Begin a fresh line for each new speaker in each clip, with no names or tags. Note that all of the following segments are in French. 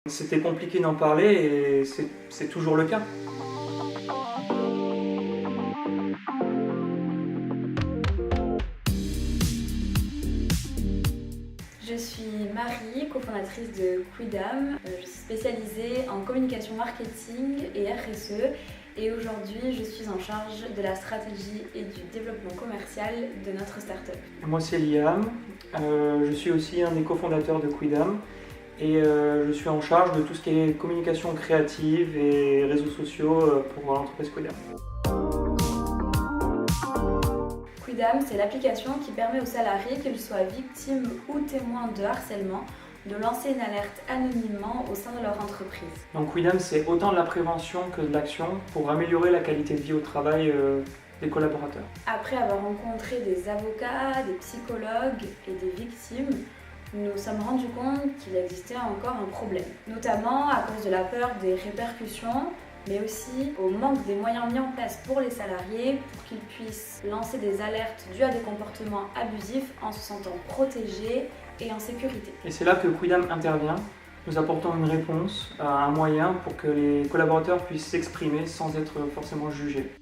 C'était compliqué d'en parler et c'est toujours le cas.
Je suis Marie, cofondatrice de Quidam. Je suis spécialisée en communication marketing et RSE et aujourd'hui je suis en charge de la stratégie et du développement commercial de notre startup.
Moi c'est Liam, je suis aussi un des cofondateurs de Quidam et je suis en charge de tout ce qui est communication créative et réseaux sociaux pour l'entreprise Quidam.
Quidam, c'est l'application qui permet aux salariés, qu'ils soient victimes ou témoins de harcèlement, de lancer une alerte anonymement au sein de leur entreprise.
Donc Quidam, c'est autant de la prévention que de l'action pour améliorer la qualité de vie au travail des collaborateurs.
Après avoir rencontré des avocats, des psychologues et des victimes, nous nous sommes rendus compte qu'il existait encore un problème, notamment à cause de la peur des répercussions, mais aussi au manque des moyens mis en place pour les salariés pour qu'ils puissent lancer des alertes dues à des comportements abusifs en se sentant protégés et en sécurité.
Et c'est là que Quidam intervient. Nous apportons une réponse, un moyen pour que les collaborateurs puissent s'exprimer sans être forcément jugés.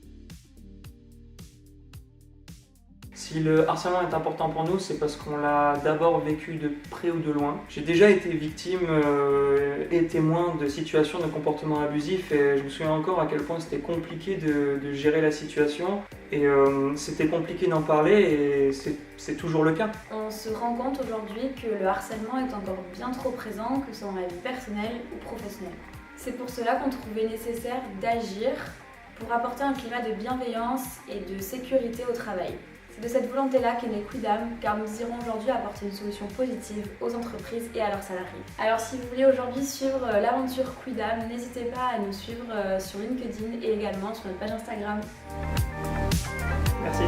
Si le harcèlement est important pour nous, c'est parce qu'on l'a d'abord vécu de près ou de loin. J'ai déjà été victime et témoin de situations de comportements abusifs et je me souviens encore à quel point c'était compliqué de gérer la situation et c'était compliqué d'en parler et c'est toujours le cas.
On se rend compte aujourd'hui que le harcèlement est encore bien trop présent, que ce soit dans la vie personnelle ou professionnelle. C'est pour cela qu'on trouvait nécessaire d'agir pour apporter un climat de bienveillance et de sécurité au travail. C'est de cette volonté-là qu'est né Quidam, car nous désirons aujourd'hui apporter une solution positive aux entreprises et à leurs salariés. Alors si vous voulez aujourd'hui suivre l'aventure Quidam, n'hésitez pas à nous suivre sur LinkedIn et également sur notre page Instagram.
Merci.